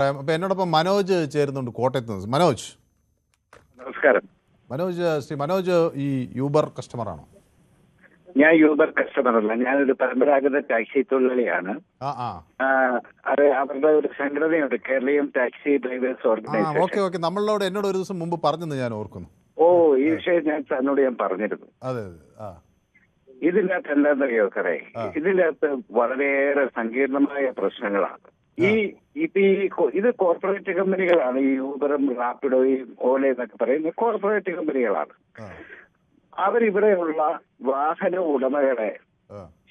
അപ്പൊ എന്നോടൊപ്പം മനോജ് ചേരുന്നുണ്ട് കോട്ടയത്ത് നിന്ന്. മനോജ്, നമസ്കാരം. ശ്രീ മനോജ് ഈ യൂബർ കസ്റ്റമറാണോ? ഞാൻ യൂബർ കസ്റ്റമർ അല്ല, ഞാനൊരു പരമ്പരാഗത ടാക്സി തൊഴിലാളിയാണ്. അത് അവരുടെ ഒരു സംഘടനയുണ്ട്, Keraleeyam taxi drivers organisation. Okay നമ്മളോട് എന്നോട് ഒരു ദിവസം മുമ്പ് പറഞ്ഞെന്ന് ഞാൻ ഓർക്കുന്നു. ഈ വിഷയം ഞാൻ സാറിനോട് പറഞ്ഞിരുന്നു. അതെ. ഇതിനകത്ത് എന്താണെന്നറിയോ സാറേ, ഇതിനകത്ത് വളരെയേറെ സങ്കീർണമായ പ്രശ്നങ്ങളാണ്. ഇത് കോർപ്പറേറ്റ് കമ്പനികളാണ്. ഈ യൂബറും റാപ്പിഡോയും ഓല എന്നൊക്കെ പറയുന്ന കോർപ്പറേറ്റ് കമ്പനികളാണ്. അവരിവിടെയുള്ള വാഹന ഉടമകളെ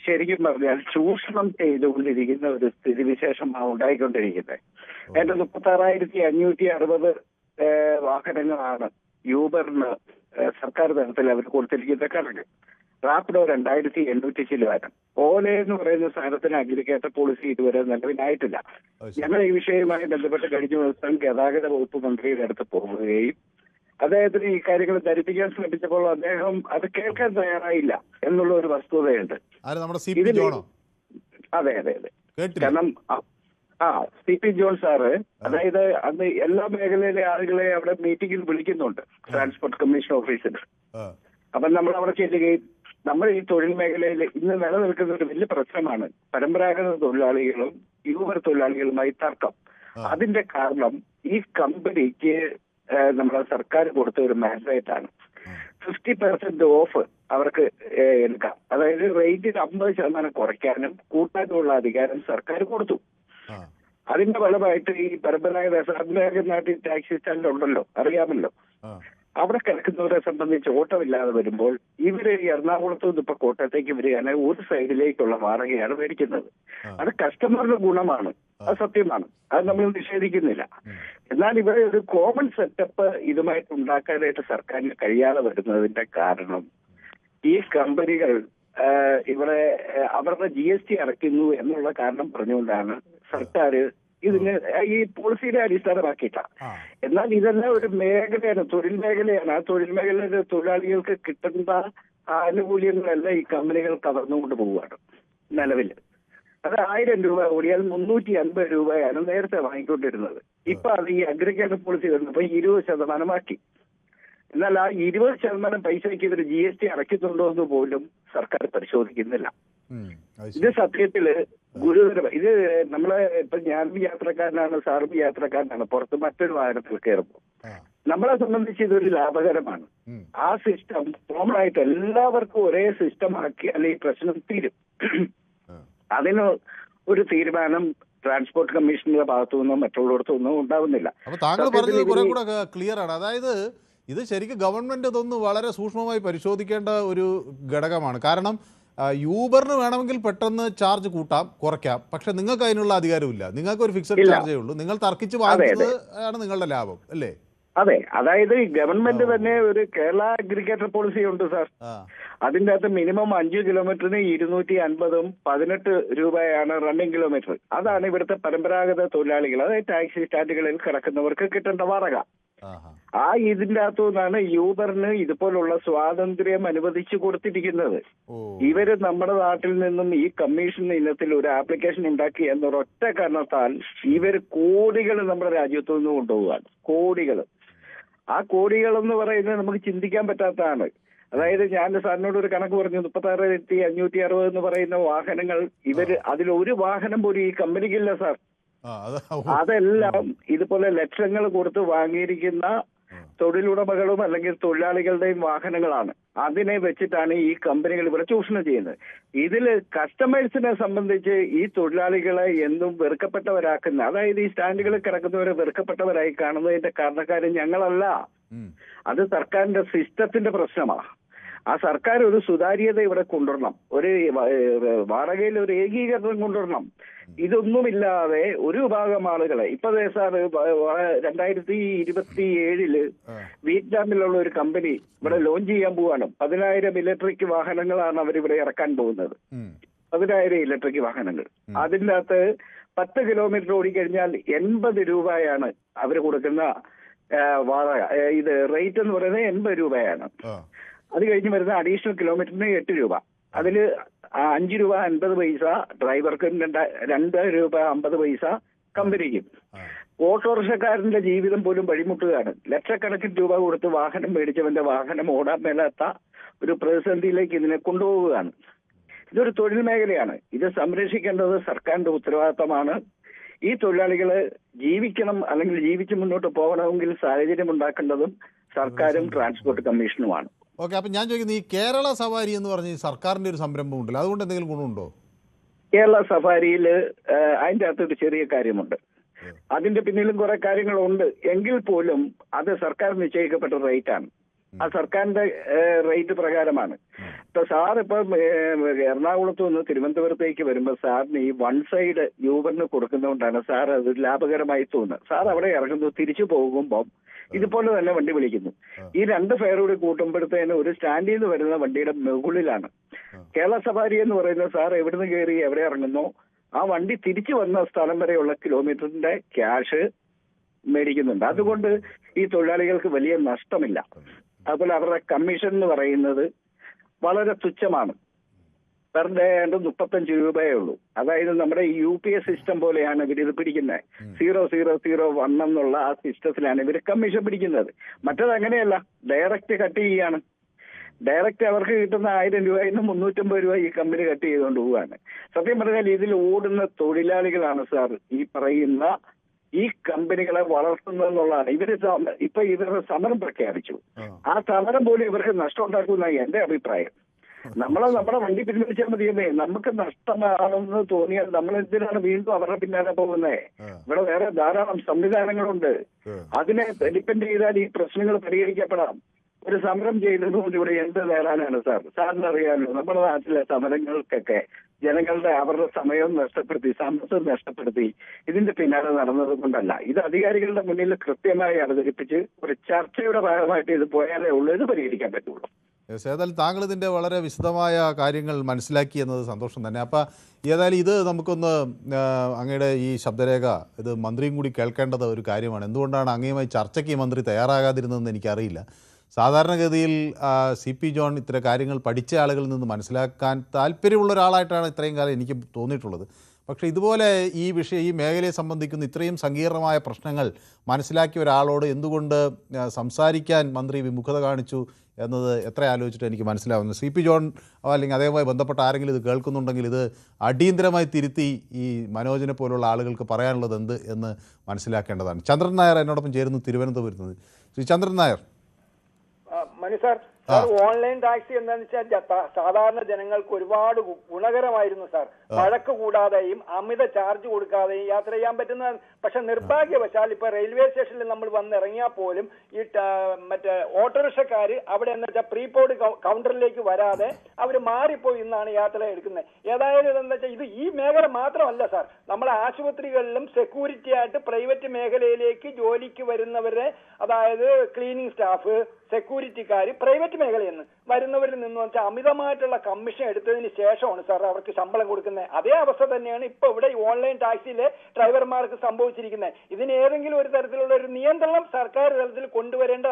ശരിക്കും പറഞ്ഞാൽ ചൂഷണം ചെയ്തുകൊണ്ടിരിക്കുന്ന ഒരു സ്ഥിതിവിശേഷമാണ് ഉണ്ടായിക്കൊണ്ടിരിക്കുന്നത്. എന്റെ 36,560 വാഹനങ്ങളാണ് യൂബറിന് സർക്കാർ തലത്തിൽ അവർ കൊടുത്തിരിക്കുന്ന കണക്ക്. റാപ്പിഡോ 2,800 ചില്ലുവാനം. ഓല എന്ന് പറയുന്ന സാധനത്തിന് അഗ്രിഗേറ്റർ പോളിസി ഇതുവരെ നിലവിലായിട്ടില്ല. ഞങ്ങൾ ഈ വിഷയവുമായി ബന്ധപ്പെട്ട് കഴിഞ്ഞ ദിവസം ഗതാഗത വകുപ്പ് മന്ത്രിയുടെ അടുത്ത് പോവുകയും അദ്ദേഹത്തിന് ഈ കാര്യങ്ങൾ ധരിപ്പിക്കാൻ ശ്രമിച്ചപ്പോൾ അദ്ദേഹം അത് കേൾക്കാൻ തയ്യാറായില്ല എന്നുള്ള ഒരു വസ്തുതയുണ്ട്. അതെ. കാരണം CP ജോൺ സാറ്, അതായത് അന്ന് എല്ലാ മേഖലയിലെ ആളുകളെ അവിടെ മീറ്റിംഗിൽ വിളിക്കുന്നുണ്ട്, ട്രാൻസ്പോർട്ട് കമ്മീഷൻ ഓഫീസിൽ. അപ്പൊ നമ്മൾ അവിടെ ചെല്ലുകയും നമ്മൾ ഈ തൊഴിൽ മേഖലയിൽ ഇന്ന് നിലനിൽക്കുന്ന ഒരു വലിയ പ്രശ്നമാണ് പരമ്പരാഗത തൊഴിലാളികളും യൂബർ തൊഴിലാളികളുമായി തർക്കം. അതിന്റെ കാരണം ഈ കമ്പനിക്ക് നമ്മുടെ സർക്കാർ കൊടുത്ത ഒരു മാൻഡേറ്റ് ആണ്. 50% ഓഫ് അവർക്ക് എടുക്കാം. അതായത് റേറ്റിൽ 50% കുറയ്ക്കാനും കൂട്ടാനുമുള്ള അധികാരം സർക്കാർ കൊടുത്തു. അതിന്റെ ഫലമായിട്ട് ഈ പരമ്പരാഗത നാട്ടിൽ ടാക്സി സ്റ്റാൻഡ് ഉണ്ടല്ലോ, അറിയാമല്ലോ. അവിടെ കിടക്കുന്നവരെ സംബന്ധിച്ച് ഓട്ടമില്ലാതെ വരുമ്പോൾ ഇവര് എറണാകുളത്ത് നിന്ന് ഇപ്പൊ കോട്ടയത്തേക്ക് വരികയാണെങ്കിൽ ഒരു സൈഡിലേക്കുള്ള വാടകയാണ് മേടിക്കുന്നത്. അത് കസ്റ്റമറുടെ ഗുണമാണ്, അത് സത്യമാണ്, അത് നമ്മൾ നിഷേധിക്കുന്നില്ല. എന്നാൽ ഇവിടെ ഒരു കോമൺ സെറ്റപ്പ് ഇതുമായിട്ട് ഉണ്ടാക്കാനായിട്ട് സർക്കാരിന് കഴിയാതെ വരുന്നതിന്റെ കാരണം ഈ കമ്പനികൾ ഇവിടെ അവരുടെ GST അടയ്ക്കുന്നു എന്നുള്ള കാരണം പറഞ്ഞുകൊണ്ടാണ് സർക്കാർ ഇതിന് ഈ പോളിസിയുടെ അടിസ്ഥാനമാക്കിയിട്ടാണ്. എന്നാൽ ഇതെല്ലാം ഒരു മേഖലയാണ്, തൊഴിൽ മേഖലയാണ്. ആ തൊഴിൽ മേഖലയിലെ തൊഴിലാളികൾക്ക് കിട്ടുന്ന ആനുകൂല്യങ്ങളെല്ലാം ഈ കമ്പനികൾ കവർന്നുകൊണ്ട് പോവുകയാണ് നിലവിൽ. അത് 1000 രൂപ ഓടിയാൽ 350 രൂപയാണ് നേരത്തെ വാങ്ങിക്കൊണ്ടിരുന്നത്. ഇപ്പൊ അത് ഈ അഗ്രിഗേറ്റർ പോളിസി വന്നപ്പോ 20% ആക്കി. എന്നാൽ ആ 20% പൈസയ്ക്ക് ഇവർ GST അടയ്ക്കുന്നുണ്ടോ എന്ന് പോലും സർക്കാർ പരിശോധിക്കുന്നില്ല. ഇത് സത്യത്തില് ഗുരുതര. ഇത് നമ്മളെ ഇപ്പൊ ഞാനും യാത്രക്കാരനാണ്, സാറും യാത്രക്കാരനാണ്. പുറത്ത് മറ്റൊരു വാഹനത്തിൽ കയറുമ്പോൾ നമ്മളെ സംബന്ധിച്ച് ഇതൊരു ലാഭകരമാണ്. ആ സിസ്റ്റം കോമൺ ആയിട്ട് എല്ലാവർക്കും ഒരേ സിസ്റ്റം ആക്കിയാൽ ഈ പ്രശ്നം തീരും. അതിന് ഒരു തീരുമാനം ട്രാൻസ്പോർട്ട് കമ്മീഷന്റെ ഭാഗത്തു നിന്നോ മറ്റുള്ളവർക്ക് ഒന്നും ഉണ്ടാവുന്നില്ല. താങ്കൾ പറഞ്ഞത് കുറെ കൂടെ ക്ലിയർ ആണ്. അതായത് ഇത് ശരിക്കും ഗവൺമെന്റ് ഇതൊന്ന് വളരെ സൂക്ഷ്മമായി പരിശോധിക്കേണ്ട ഒരു ഘടകമാണ്. കാരണം യൂബറിന് വേണമെങ്കിൽ പെട്ടെന്ന് ചാർജ് കൂട്ടാം, കുറയ്ക്കാം, പക്ഷെ നിങ്ങൾക്ക് അതിനുള്ള അധികാരമില്ല. നിങ്ങൾക്ക് ഒരു ഫിക്സഡ് ചാർജേ ഉള്ളൂ. നിങ്ങൾ തർക്കിച്ച് വാങ്ങിക്കുന്നത് ആണ് നിങ്ങളുടെ ലാഭം, അല്ലേ? അതെ, അതായത് ഗവൺമെന്റ് തന്നെ ഒരു കേരള അഗ്രിഗേറ്റർ പോളിസി ഉണ്ട് സാർ. അതിൻ്റെ അകത്ത് മിനിമം 5 കിലോമീറ്ററിന് 250 18 രൂപയാണ് റണ്ണിങ് കിലോമീറ്റർ. അതാണ് ഇവിടുത്തെ പരമ്പരാഗത തൊഴിലാളികൾ, അതായത് ടാക്സി സ്റ്റാൻഡുകളിൽ കിടക്കുന്നവർക്ക് കിട്ടേണ്ട വാടക. ഇതിന്റെ അകത്തു നിന്നാണ് യൂബറിന് ഇതുപോലുള്ള സ്വാതന്ത്ര്യം അനുവദിച്ചു കൊടുത്തിരിക്കുന്നത്. ഇവര് നമ്മുടെ നാട്ടിൽ നിന്നും ഈ കമ്മീഷൻ ഇനത്തിൽ ഒരു ആപ്ലിക്കേഷൻ ഉണ്ടാക്കി എന്നൊരൊറ്റ കാരണത്താൽ ഇവര് കോടികൾ നമ്മുടെ രാജ്യത്തു നിന്ന് കൊണ്ടുപോകാൻ. കോടികൾ. ആ കോടികൾ എന്ന് പറയുന്നത് നമുക്ക് ചിന്തിക്കാൻ പറ്റാത്തതാണ്. അതായത് ഞാൻ സാറിനോട് ഒരു കണക്ക് പറഞ്ഞു, 36,560 എന്ന് പറയുന്ന വാഹനങ്ങൾ ഇവര് അതിലൊരു വാഹനം പോലും ഈ കമ്പനിക്കില്ല സാർ. അതെല്ലാം ഇതുപോലെ ലക്ഷങ്ങൾ കൊടുത്ത് വാങ്ങിയിരിക്കുന്ന തൊഴിലുടമകളും അല്ലെങ്കിൽ തൊഴിലാളികളുടെയും വാഹനങ്ങളാണ്. അതിനെ വെച്ചിട്ടാണ് ഈ കമ്പനികൾ ഇവിടെ ചൂഷണം ചെയ്യുന്നത്. ഇതില് കസ്റ്റമേഴ്സിനെ സംബന്ധിച്ച് ഈ തൊഴിലാളികളെ എന്നും വെറുക്കപ്പെട്ടവരാക്കുന്ന, അതായത് ഈ സ്റ്റാൻഡുകളിൽ കിടക്കുന്നവരെ വെറുക്കപ്പെട്ടവരായി കാണുന്നതിന്റെ കാരണക്കാരും ഞങ്ങളല്ല. അത് സർക്കാരിന്റെ സിസ്റ്റത്തിന്റെ പ്രശ്നമാണ്. ആ സർക്കാർ ഒരു സുതാര്യത ഇവിടെ കൊണ്ടുവരണം, ഒരു വാടകയിൽ ഒരു ഏകീകരണം കൊണ്ടുവരണം. ഇതൊന്നുമില്ലാതെ ഒരു വിഭാഗം ആളുകളെ ഇപ്പൊ സാർ 2027 വിയറ്റ്നാമിലുള്ള ഒരു കമ്പനി ഇവിടെ ലോഞ്ച് ചെയ്യാൻ പോവാണ്. 10,000 ഇലക്ട്രിക് വാഹനങ്ങളാണ് അവരിവിടെ ഇറക്കാൻ പോകുന്നത്. 10,000 ഇലക്ട്രിക് വാഹനങ്ങൾ. അതിൻ്റെ അകത്ത് 10 കിലോമീറ്റർ ഓടിക്കഴിഞ്ഞാൽ 80 രൂപയാണ് അവർ കൊടുക്കുന്ന വാടക. ഇത് റേറ്റ് എന്ന് പറയുന്നത് 80 രൂപയാണ്. അത് കഴിഞ്ഞ് വരുന്ന അഡീഷണൽ കിലോമീറ്ററിന് 8 രൂപ. അതിൽ 5 രൂപ 50 പൈസ ഡ്രൈവർക്ക്, 2 രൂപ 50 പൈസ കമ്പനിക്കും. ഓട്ടോറിക്ഷക്കാരന്റെ ജീവിതം പോലും വഴിമുട്ടുകയാണ്. ലക്ഷക്കണക്കിന് രൂപ കൊടുത്ത് വാഹനം മേടിച്ചവന്റെ വാഹനം ഓടാൻ മേലാത്ത ഒരു പ്രതിസന്ധിയിലേക്ക് ഇതിനെ കൊണ്ടുപോവുകയാണ്. ഇതൊരു തൊഴിൽ മേഖലയാണ്. ഇത് സംരക്ഷിക്കേണ്ടത് സർക്കാരിന്റെ ഉത്തരവാദിത്തമാണ്. ഈ തൊഴിലാളികള് ജീവിക്കണം, അല്ലെങ്കിൽ ജീവിച്ച് മുന്നോട്ട് പോകണമെങ്കിൽ സാഹചര്യം ഉണ്ടാക്കേണ്ടതും സർക്കാരും ട്രാൻസ്പോർട്ട് കമ്മീഷനുമാണ്. ഓക്കെ, അപ്പം ഞാൻ ചോദിക്കുന്നത്, ഈ കേരള സവാരി എന്ന് പറഞ്ഞ് സർക്കാരിന്റെ ഒരു സംരംഭം ഉണ്ടല്ലോ, അതുകൊണ്ട് എന്തെങ്കിലും ഗുണമുണ്ടോ? കേരള സഫാരിയിൽ അതിൻ്റെ അകത്തൊരു ചെറിയ കാര്യമുണ്ട്. അതിന്റെ പിന്നിലും കുറെ കാര്യങ്ങളുണ്ട്. എങ്കിൽ പോലും അത് സർക്കാർ നിശ്ചയിക്കപ്പെട്ട റേറ്റാണ്. ആ സർക്കാരിന്റെ റേറ്റ് പ്രകാരമാണ്. ഇപ്പൊ സാർ ഇപ്പം എറണാകുളത്ത് നിന്ന് തിരുവനന്തപുരത്തേക്ക് വരുമ്പോൾ സാറിന് ഈ വൺ സൈഡ് യൂബറിന് കൊടുക്കുന്നതുകൊണ്ടാണ് സാർ അത് ലാഭകരമായി തോന്നുന്നത്. സാർ അവിടെ ഇറങ്ങുന്നു, തിരിച്ചു പോകുമ്പോൾ ഇതുപോലെ തന്നെ വണ്ടി വിളിക്കുന്നു. ഈ രണ്ട് ഫെയർ കൂടി കൂട്ടുമ്പോഴത്തേന് ഒരു സ്റ്റാൻഡിൽ നിന്ന് വരുന്ന വണ്ടിയുടെ മുകളിലാണ്. കേരള സഫാരി എന്ന് പറയുന്നത് സാർ എവിടുന്ന് കയറി എവിടെ ഇറങ്ങുന്നോ ആ വണ്ടി തിരിച്ചു വന്ന സ്ഥലം വരെയുള്ള കിലോമീറ്ററിന്റെ ക്യാഷ് മേടിക്കുന്നുണ്ട്. അതുകൊണ്ട് ഈ തൊഴിലാളികൾക്ക് വലിയ നഷ്ടമില്ല. അതുപോലെ അവരുടെ കമ്മീഷൻ എന്ന് പറയുന്നത് വളരെ തുച്ഛമാണ്. പെർ ഡേ 35 രൂപയേ ഉള്ളൂ. അതായത് നമ്മുടെ ഈ UPS സിസ്റ്റം പോലെയാണ് ഇവർ ഇത് പിടിക്കുന്നത്. 0001 എന്നുള്ള ആ സിസ്റ്റത്തിലാണ് ഇവർ കമ്മീഷൻ പിടിക്കുന്നത്. മറ്റത് അങ്ങനെയല്ല, ഡയറക്റ്റ് കട്ട് ചെയ്യാണ്. ഡയറക്റ്റ് അവർക്ക് കിട്ടുന്ന 1000 രൂപയിൽ നിന്ന് 350 രൂപ ഈ കമ്പനി കട്ട് ചെയ്തുകൊണ്ട് പോവുകയാണ്. സത്യം പറഞ്ഞാൽ ഇതിൽ ഓടുന്ന തൊഴിലാളികളാണ് സാർ ഈ പറയുന്ന ഈ കമ്പനികളെ വളർത്തുന്നതെന്നുള്ളതാണ്. ഇവരുടെ സമരം പ്രഖ്യാപിച്ചു. ആ സമരം പോലും ഇവർക്ക് നഷ്ടം ഉണ്ടാക്കുന്ന എന്റെ അഭിപ്രായം. നമ്മുടെ വണ്ടി പിൻവലിച്ചാൽ മതിയല്ലേ? നമുക്ക് നഷ്ടമാണെന്ന് തോന്നിയാൽ നമ്മൾ എന്തിനാണ് വീണ്ടും അവരുടെ പിന്നാലെ പോകുന്നത്? ഇവിടെ വേറെ ധാരാളം സംവിധാനങ്ങളുണ്ട്. അതിനെ ഡിപ്പെൻഡ് ചെയ്താൽ ഈ പ്രശ്നങ്ങൾ പരിഹരിക്കപ്പെടാം. ഒരു സമരം ചെയ്തതുകൊണ്ട് ഇവിടെ എന്ത് നേടാനാണ് സാർ? സാറിന് അറിയാമല്ലോ, നമ്മുടെ നാട്ടിലെ സമരങ്ങൾക്കൊക്കെ ജനങ്ങളുടെ അവരുടെ സമയവും നഷ്ടപ്പെടുത്തി, സമ്പത്തും നഷ്ടപ്പെടുത്തി ഇതിന്റെ പിന്നാലെ നടന്നത് കൊണ്ടല്ല. ഇത് അധികാരികളുടെ മുന്നിൽ കൃത്യമായി അവതരിപ്പിച്ച് ഒരു ചർച്ചയുടെ ഭാഗമായിട്ട് ഇത് പോയാലേ ഉള്ളൂ ഇത് പരിഹരിക്കാൻ പറ്റുള്ളൂ. ഏതായാലും താങ്കൾ ഇതിൻ്റെ വളരെ വിശദമായ കാര്യങ്ങൾ മനസ്സിലാക്കി എന്നത് സന്തോഷം തന്നെ. അപ്പോൾ ഏതായാലും ഇത് നമുക്കൊന്ന് അങ്ങയുടെ ഈ ശബ്ദരേഖ ഇത് മന്ത്രിയും കൂടി കേൾക്കേണ്ടത് ഒരു കാര്യമാണ്. എന്തുകൊണ്ടാണ് അങ്ങയുമായി ചർച്ചയ്ക്ക് ഈ മന്ത്രി തയ്യാറാകാതിരുന്നതെന്ന് എനിക്കറിയില്ല. സാധാരണഗതിയിൽ CP ജോൺ ഇത്തരം കാര്യങ്ങൾ പഠിച്ച ആളുകളിൽ നിന്ന് മനസ്സിലാക്കാൻ താല്പര്യമുള്ള ഒരാളായിട്ടാണ് ഇത്രയും കാലം എനിക്ക് തോന്നിയിട്ടുള്ളത്. പക്ഷേ ഇതുപോലെ ഈ മേഖലയെ സംബന്ധിക്കുന്ന ഇത്രയും സങ്കീർണമായ പ്രശ്നങ്ങൾ മനസ്സിലാക്കിയ ഒരാളോട് എന്തുകൊണ്ട് സംസാരിക്കാൻ മന്ത്രി വിമുഖത കാണിച്ചു എന്നത് എത്ര ആലോചിച്ചിട്ട് എനിക്ക് മനസ്സിലാവുന്നു. CP ജോൺ അല്ലെങ്കിൽ അതേപോലെ ബന്ധപ്പെട്ട ആരെങ്കിലും ഇത് കേൾക്കുന്നുണ്ടെങ്കിൽ ഇത് അടിയന്തരമായി തിരുത്തി ഈ മനോജിനെ പോലുള്ള ആളുകൾക്ക് പറയാനുള്ളത് എന്ത് എന്ന് മനസ്സിലാക്കേണ്ടതാണ്. ചന്ദ്രൻ നായർ എന്നോടൊപ്പം ചേരുന്നു തിരുവനന്തപുരത്ത് നിന്ന്. Shri Chandran Nair. Manu sir, online taxi എന്താണെന്ന് വെച്ചാൽ സാധാരണ ജനങ്ങൾക്ക് ഒരുപാട് ഗുണകരമായിരുന്നു സാർ. വഴക്ക് കൂടാതെയും അമിത ചാർജ് കൊടുക്കാതെയും യാത്ര ചെയ്യാൻ പറ്റുന്ന. പക്ഷെ നിർഭാഗ്യവശാൽ ഇപ്പൊ റെയിൽവേ സ്റ്റേഷനിൽ നമ്മൾ വന്നിറങ്ങിയാൽ പോലും ഈ മറ്റേ ഓട്ടോറിക്ഷക്കാര് അവിടെ എന്ന് വെച്ചാൽ പ്രീപോഡ് കൗണ്ടറിലേക്ക് വരാതെ അവർ മാറിപ്പോയി ഇന്നാണ് യാത്ര എടുക്കുന്നത്. ഏതായാലും എന്താ വെച്ചാൽ ഇത് ഈ മേഖല മാത്രമല്ല സാർ, നമ്മളെ ആശുപത്രികളിലും സെക്യൂരിറ്റി ആയിട്ട് പ്രൈവറ്റ് മേഖലയിലേക്ക് ജോലിക്ക് വരുന്നവരെ, അതായത് ക്ലീനിങ് സ്റ്റാഫ്, സെക്യൂരിറ്റിക്കാര് പ്രൈവറ്റ് മേഖലയിൽ നിന്ന് വരുന്നവരിൽ നിന്ന് വെച്ചാൽ അമിതമായിട്ടുള്ള കമ്മീഷൻ എടുത്തതിന് ശേഷമാണ് സാർ അവർക്ക് ശമ്പളം കൊടുക്കുന്നത്. അതേ അവസ്ഥ തന്നെയാണ് ഇപ്പൊ ഇവിടെ ഈ ഓൺലൈൻ ടാക്സിയിലെ ഡ്രൈവർമാർക്ക് സംഭവിച്ചിരിക്കുന്നത്. ഇതിന് ഏതെങ്കിലും ഒരു തരത്തിലുള്ള ഒരു നിയന്ത്രണം സർക്കാർ തലത്തിൽ കൊണ്ടുവരേണ്ട.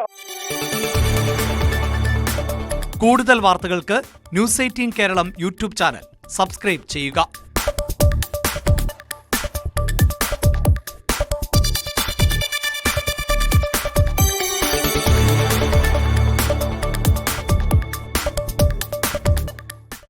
കൂടുതൽ വാർത്തകൾക്ക് News 18 Keralam YouTube channel subscribe ചെയ്യുക.